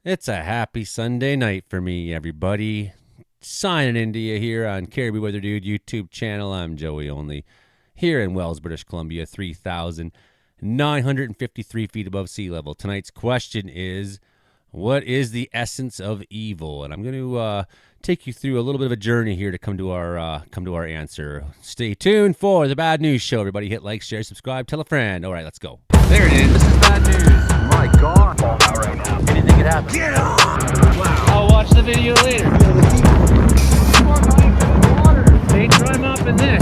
It's a happy Sunday night for me, everybody. Signing into you here on Caribou Weather Dude YouTube channel. I'm Joey Only, here in Wells, British Columbia, 3,953 feet above sea level. Tonight's question is, what is the essence of evil? And I'm going to take you through a little bit of a journey here to come to our answer. Stay tuned for the Bad News Show. Everybody hit like, share, subscribe, tell a friend. All right, let's go. There it is. This is Bad News. My God. Anything could happen. Get on! Wow. I'll watch the video later. They drum up in this.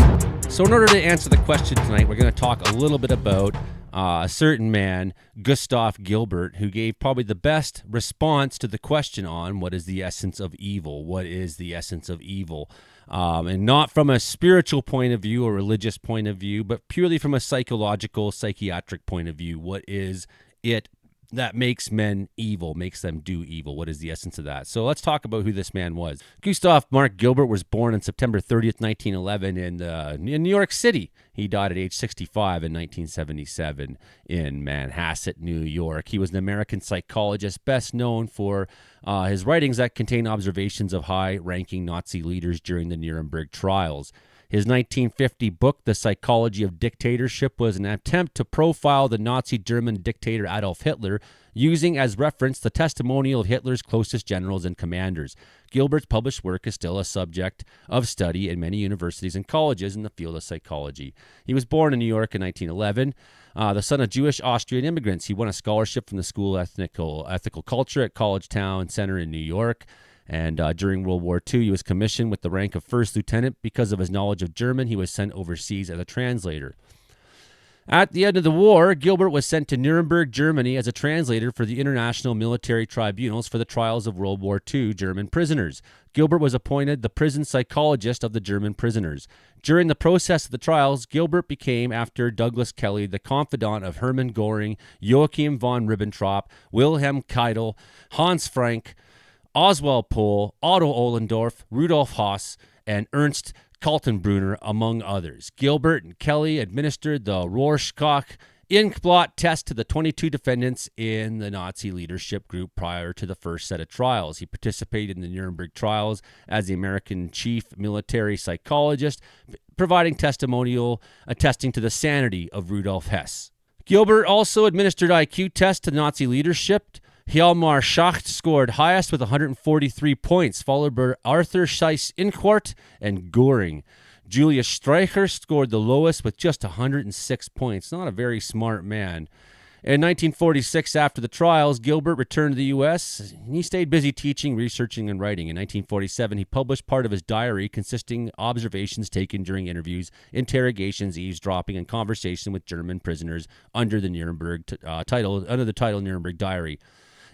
So in order to answer the question tonight, we're going to talk a little bit about a certain man, Gustav Gilbert, who gave probably the best response to the question on what is the essence of evil. What is the essence of evil? And not from a spiritual point of view or religious point of view, but purely from a psychological, psychiatric point of view. What is it that makes men evil, makes them do evil? What is the essence of that? So let's talk about who this man was. Gustav Mark Gilbert was born on September 30th, 1911 in New York City. He died at age 65 in 1977 in Manhasset, New York. He was an American psychologist, best known for his writings that contain observations of high-ranking Nazi leaders during the Nuremberg trials. His 1950 book, The Psychology of Dictatorship, was an attempt to profile the Nazi German dictator Adolf Hitler, using as reference the testimonial of Hitler's closest generals and commanders. Gilbert's published work is still a subject of study in many universities and colleges in the field of psychology. He was born in New York in 1911. The son of Jewish Austrian immigrants, he won a scholarship from the School of Ethical Culture at College Town Center in New York. And during World War II, he was commissioned with the rank of first lieutenant. Because of his knowledge of German, he was sent overseas as a translator. At the end of the war, Gilbert was sent to Nuremberg, Germany as a translator for the international military tribunals for the trials of World War II German prisoners. Gilbert was appointed the prison psychologist of the German prisoners. During the process of the trials, Gilbert became, after Douglas Kelly, the confidant of Hermann Göring, Joachim von Ribbentrop, Wilhelm Keitel, Hans Frank, Oswald Pohl, Otto Ollendorf, Rudolf Haas, and Ernst Kaltenbrunner, among others. Gilbert and Kelly administered the Rorschach-Inkblot test to the 22 defendants in the Nazi leadership group prior to the first set of trials. He participated in the Nuremberg trials as the American chief military psychologist, providing testimonial attesting to the sanity of Rudolf Hess. Gilbert also administered IQ tests to the Nazi leadership. Hjalmar Schacht scored highest with 143 points, followed by Arthur Seyss-Inquart and Göring. Julius Streicher scored the lowest with just 106 points. Not a very smart man. In 1946, after the trials, Gilbert returned to the U.S. He stayed busy teaching, researching, and writing. In 1947, he published part of his diary consisting observations taken during interviews, interrogations, eavesdropping, and conversation with German prisoners under the title Nuremberg Diary.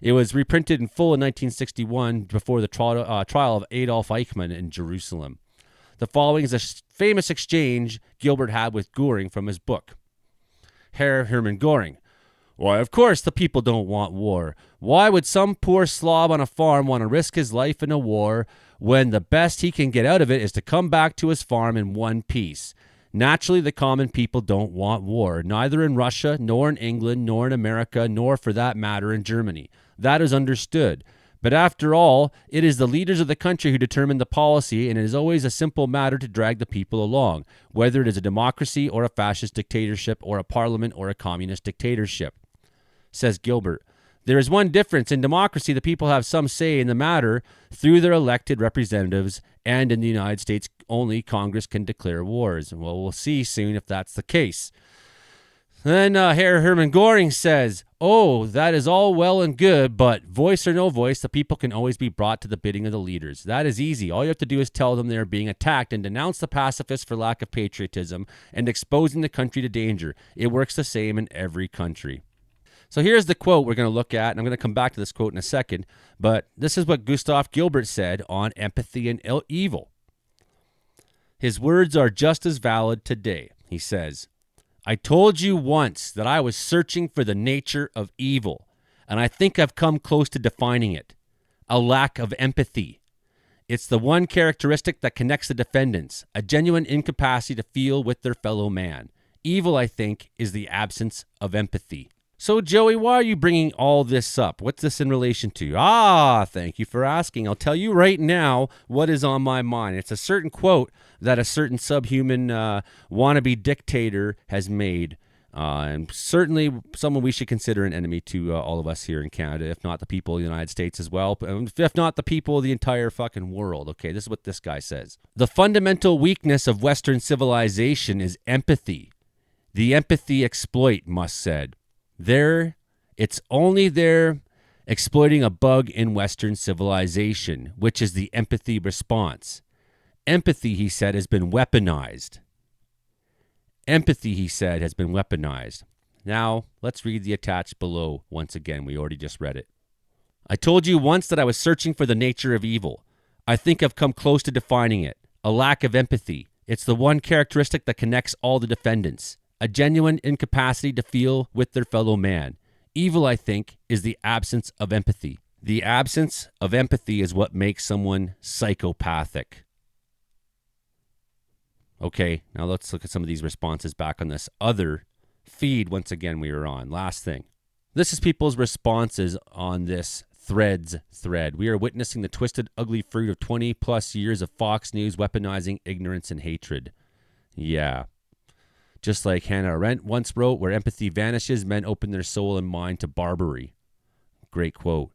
It was reprinted in full in 1961 before the trial of Adolf Eichmann in Jerusalem. The following is a famous exchange Gilbert had with Göring from his book. Herr Hermann Göring: Why, of course the people don't want war. Why would some poor slob on a farm want to risk his life in a war when the best he can get out of it is to come back to his farm in one piece? Naturally, the common people don't want war, neither in Russia, nor in England, nor in America, nor for that matter in Germany. That is understood. But after all, it is the leaders of the country who determine the policy, and it is always a simple matter to drag the people along, whether it is a democracy or a fascist dictatorship or a parliament or a communist dictatorship. Says Gilbert, there is one difference. In democracy, the people have some say in the matter through their elected representatives, and in the United States, only Congress can declare wars. Well, we'll see soon if that's the case. Then Herr Hermann Göring says, oh, that is all well and good, but voice or no voice, the people can always be brought to the bidding of the leaders. That is easy. All you have to do is tell them they are being attacked and denounce the pacifists for lack of patriotism and exposing the country to danger. It works the same in every country. So here's the quote we're going to look at, and I'm going to come back to this quote in a second, but this is what Gustav Gilbert said on empathy and evil. His words are just as valid today. He says, I told you once that I was searching for the nature of evil, and I think I've come close to defining it. A lack of empathy. It's the one characteristic that connects the defendants, a genuine incapacity to feel with their fellow man. Evil, I think, is the absence of empathy. So, Joey, why are you bringing all this up? What's this in relation to? Thank you for asking. I'll tell you right now what is on my mind. It's a certain quote that a certain subhuman wannabe dictator has made. And certainly someone we should consider an enemy to all of us here in Canada, if not the people of the United States as well, if not the people of the entire fucking world. Okay, this is what this guy says. The fundamental weakness of Western civilization is empathy. The empathy exploit, Musk said. It's only there exploiting a bug in Western civilization, which is the empathy response. Empathy, he said, has been weaponized. Empathy, he said, has been weaponized. Now, let's read the attached below once again. We already just read it. I told you once that I was searching for the nature of evil. I think I've come close to defining it. A lack of empathy. It's the one characteristic that connects all the defendants. A genuine incapacity to feel with their fellow man. Evil, I think, is the absence of empathy. The absence of empathy is what makes someone psychopathic. Okay, now let's look at some of these responses back on this other feed once again we were on. Last thing. This is people's responses on this Threads thread. We are witnessing the twisted, ugly fruit of 20 plus years of Fox News weaponizing ignorance and hatred. Yeah. Just like Hannah Arendt once wrote, where empathy vanishes, men open their soul and mind to barbary. Great quote.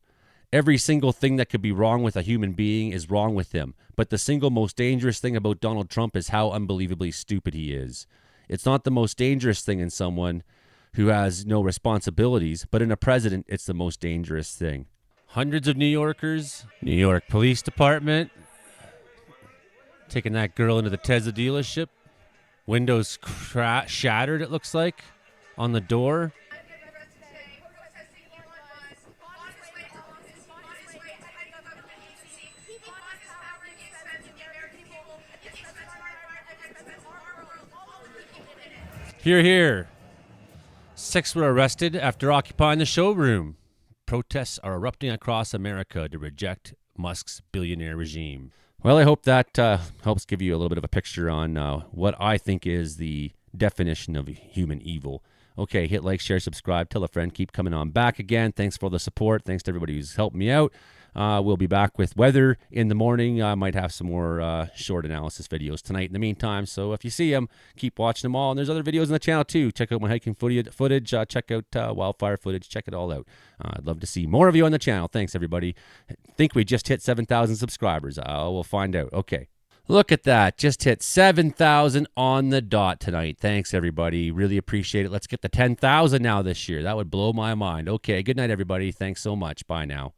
Every single thing that could be wrong with a human being is wrong with him. But the single most dangerous thing about Donald Trump is how unbelievably stupid he is. It's not the most dangerous thing in someone who has no responsibilities, but in a president, it's the most dangerous thing. Hundreds of New Yorkers, New York Police Department, taking that girl into the Tesla dealership. Windows shattered, it looks like, on the door. Hear, hear. 6 were arrested after occupying the showroom. Protests are erupting across America to reject Musk's billionaire regime. Well, I hope that helps give you a little bit of a picture on what I think is the definition of human evil. Okay, hit like, share, subscribe, tell a friend. Keep coming on back again. Thanks for all the support. Thanks to everybody who's helped me out. We'll be back with weather in the morning. I might have some more short analysis videos tonight in the meantime. So if you see them, keep watching them all. And there's other videos on the channel too. Check out my hiking footage. Check out wildfire footage. Check it all out. I'd love to see more of you on the channel. Thanks, everybody. I think we just hit 7,000 subscribers. We'll find out. Okay. Look at that. Just hit 7,000 on the dot tonight. Thanks, everybody. Really appreciate it. Let's get to 10,000 now this year. That would blow my mind. Okay. Good night, everybody. Thanks so much. Bye now.